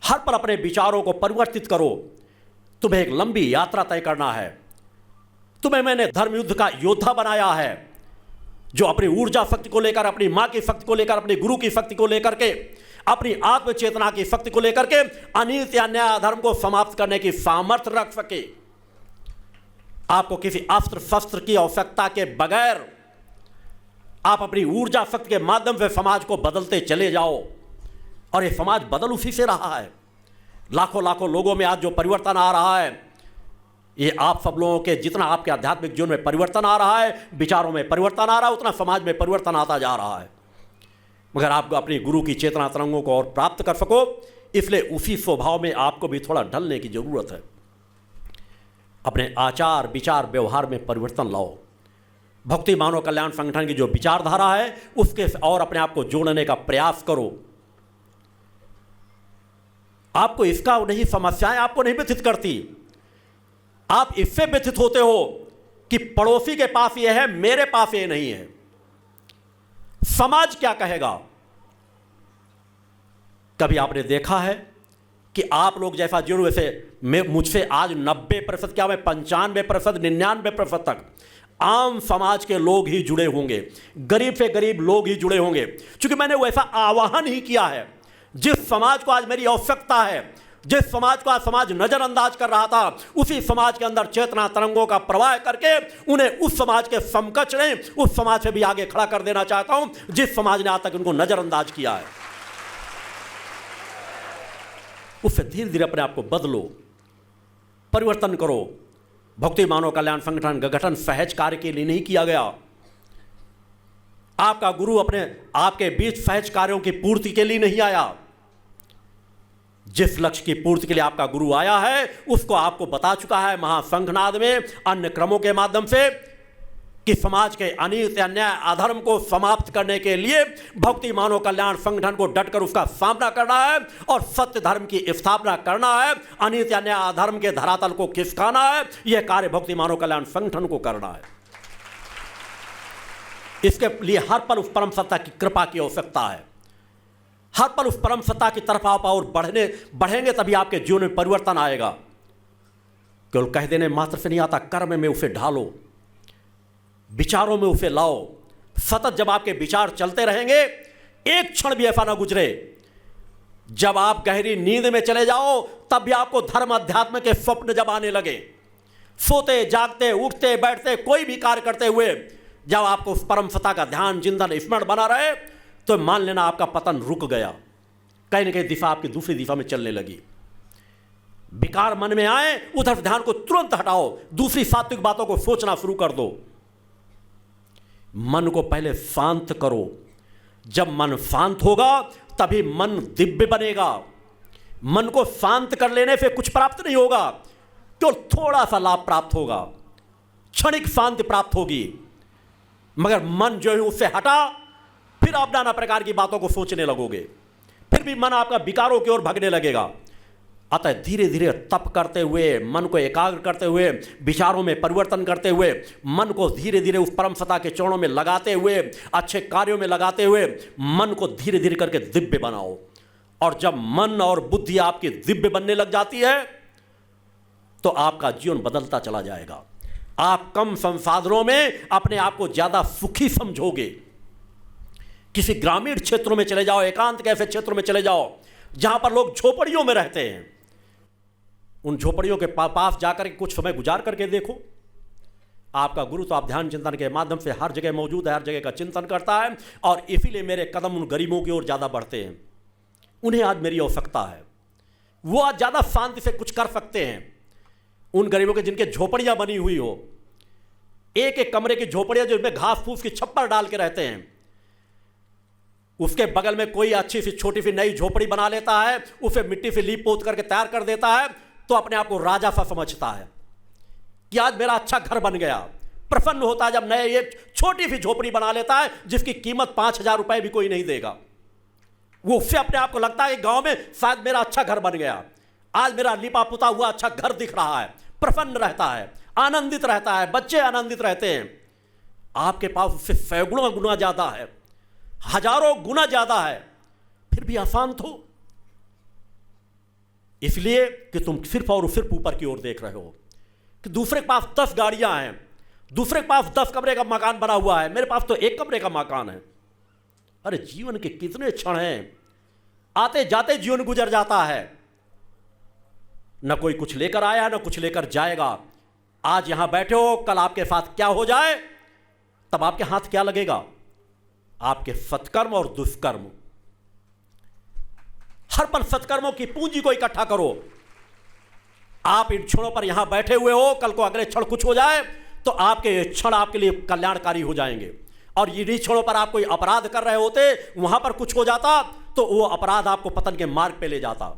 हर पल अपने विचारों को परिवर्तित करो। तुम्हें एक लंबी यात्रा तय करना है। तुम्हें मैंने धर्म युद्ध का योद्धा बनाया है, जो अपनी ऊर्जा शक्ति को लेकर, अपनी मां की शक्ति को लेकर, अपने गुरु की शक्ति को लेकर के, अपनी आत्म चेतना की शक्ति को लेकर के अनीति अन्याय अधर्म को समाप्त करने की सामर्थ्य रख सके। आपको किसी अस्त्र शस्त्र की आवश्यकता के बगैर आप अपनी ऊर्जा शक्ति के माध्यम से समाज को बदलते चले जाओ, और ये समाज बदल उसी से रहा है। लाखों लाखों लोगों में आज जो परिवर्तन आ रहा है, ये आप सब लोगों के, जितना आपके आध्यात्मिक जीवन में परिवर्तन आ रहा है, विचारों में परिवर्तन आ रहा है, उतना समाज में परिवर्तन आता जा रहा है। मगर आपको अपनी गुरु की चेतना तरंगों को और प्राप्त कर सको, इसलिए उसी स्वभाव में आपको भी थोड़ा ढलने की जरूरत है। अपने आचार विचार व्यवहार में परिवर्तन लाओ। भक्ति मानव कल्याण संगठन की जो विचारधारा है उसके और अपने आप को जोड़ने का प्रयास करो। आपको इसका नहीं, समस्याएं आपको नहीं व्यथित करती। आप इससे व्यथित होते हो कि पड़ोसी के पास यह है, मेरे पास यह नहीं है, समाज क्या कहेगा। कभी आपने देखा है कि आप लोग जैसा जीवन, वैसे मैं मुझसे आज 90% क्या, मैं 95%, 99% तक आम समाज के लोग ही जुड़े होंगे, गरीब से गरीब लोग ही जुड़े होंगे, क्योंकि मैंने वैसा आह्वान ही किया है। जिस समाज को आज मेरी आवश्यकता है, जिस समाज को आज समाज नजरअंदाज कर रहा था, उसी समाज के अंदर चेतना तरंगों का प्रवाह करके उन्हें उस समाज के समकक्ष नहीं, उस समाज से भी आगे खड़ा कर देना चाहता हूं जिस समाज ने आज तक उनको नजरअंदाज किया है। उससे धीरे धीरे अपने आप को बदलो, परिवर्तन करो। भक्ति मानव कल्याण संगठन का गठन सहज कार्य के लिए नहीं किया गया। आपका गुरु आपके बीच सहज कार्यों की पूर्ति के लिए नहीं आया। जिस लक्ष्य की पूर्ति के लिए आपका गुरु आया है उसको आपको बता चुका है महासंघनाद में, अन्य क्रमों के माध्यम से, कि समाज के अनीति अन्याय अधर्म को समाप्त करने के लिए भक्ति मानव कल्याण संगठन को डटकर उसका सामना करना है और सत्य धर्म की स्थापना करना है। अनीति अन्याय अधर्म के धरातल को खिसकाना है। यह कार्य भक्ति मानव कल्याण संगठन को करना है। इसके लिए हर पल उस परम सत्ता की कृपा की आवश्यकता है। हर पल उस परम सत्ता की तरफ आप और बढ़ेंगे, तभी आपके जीवन में परिवर्तन आएगा। केवल कह देने मात्र से नहीं आता, कर्म में उसे ढालो, विचारों में उसे लाओ। सतत जब आपके विचार चलते रहेंगे, एक क्षण भी ऐसा ना गुजरे जब आप गहरी नींद में चले जाओ, तब भी आपको धर्म अध्यात्म के स्वप्न जब आने लगे। सोते जागते उठते बैठते कोई भी कार्य करते हुए जब आपको उस परम सत्ता का ध्यान चिंतन स्मरण बना रहे, तो मान लेना आपका पतन रुक गया। कहीं ना कहीं दिशा आपकी दूसरी दिशा में चलने लगी। विकार मन में आए, उधर ध्यान को तुरंत हटाओ, दूसरी सात्विक बातों को सोचना शुरू कर दो। मन को पहले शांत करो। जब मन शांत होगा तभी मन दिव्य बनेगा। मन को शांत कर लेने से कुछ प्राप्त नहीं होगा, तो थोड़ा सा लाभ प्राप्त होगा, क्षणिक शांति प्राप्त होगी। मगर मन जो है उससे हटा, फिर आप नाना प्रकार की बातों को सोचने लगोगे, फिर भी मन आपका विकारों की ओर भागने लगेगा। अतः धीरे धीरे तप करते हुए, मन को एकाग्र करते हुए, विचारों में परिवर्तन करते हुए, मन को धीरे धीरे उस परम सत्ता के चरणों में लगाते हुए, अच्छे कार्यों में लगाते हुए मन को धीरे धीरे करके दिव्य बनाओ। और जब मन और बुद्धि आपकी दिव्य बनने लग जाती है, तो आपका जीवन बदलता चला जाएगा। आप कम संसाधनों में अपने आप को ज्यादा सुखी समझोगे। किसी ग्रामीण क्षेत्रों में चले जाओ, एकांत के ऐसे क्षेत्रों में चले जाओ जहां पर लोग झोपड़ियों में रहते हैं। उन झोपड़ियों के पास जाकर के कुछ समय गुजार करके देखो। आपका गुरु तो आप ध्यान चिंतन के माध्यम से हर जगह मौजूद है, हर जगह का चिंतन करता है, और इसीलिए मेरे कदम उन गरीबों की ओर ज्यादा बढ़ते हैं। उन्हें आज मेरी आवश्यकता है। वो आज ज्यादा शांति से कुछ कर सकते हैं। उन गरीबों के जिनके झोपड़ियां बनी हुई हो, एक एक कमरे की झोपड़ियां जिसमें घास फूस की छप्पर डाल के रहते हैं, उसके बगल में कोई अच्छी सी छोटी सी नई झोपड़ी बना लेता है, उसे मिट्टी से लीप पोत करके तैयार कर देता है, तो अपने आप को राजा सा समझता है कि आज मेरा अच्छा घर बन गया। प्रसन्न होता है जब नए ये छोटी सी झोपड़ी बना लेता है जिसकी कीमत 5,000 रुपए भी कोई नहीं देगा। वो उससे अपने आप को लगता है कि गांव में शायद मेरा अच्छा घर बन गया, आज मेरा लिपा पुता हुआ अच्छा घर दिख रहा है। प्रसन्न रहता है, आनंदित रहता है, बच्चे आनंदित रहते हैं। आपके पास उससे सैकड़ों गुना ज्यादा है, हजारों गुना ज्यादा है, फिर भी अशांत हो। इसलिए कि तुम सिर्फ और सिर्फ ऊपर की ओर देख रहे हो कि दूसरे के पास 10 गाड़ियां हैं, दूसरे के पास 10 कमरे का मकान बना हुआ है, मेरे पास तो 1 कमरे का मकान है। अरे जीवन के कितने क्षण हैं, आते जाते जीवन गुजर जाता है, न कोई कुछ लेकर आया न कुछ लेकर जाएगा। आज यहां बैठे हो, कल आपके साथ क्या हो जाए तब आपके हाथ क्या लगेगा? आपके सत्कर्म और दुष्कर्म। हर पल सत्कर्मों की पूंजी को इकट्ठा करो। आप इन क्षणों पर यहां बैठे हुए हो, कल को अगले क्षण कुछ हो जाए तो आपके क्षण आपके लिए कल्याणकारी हो जाएंगे। और यदि क्षणों पर आप कोई अपराध कर रहे होते, वहां पर कुछ हो जाता तो वो अपराध आपको पतन के मार्ग पे ले जाता।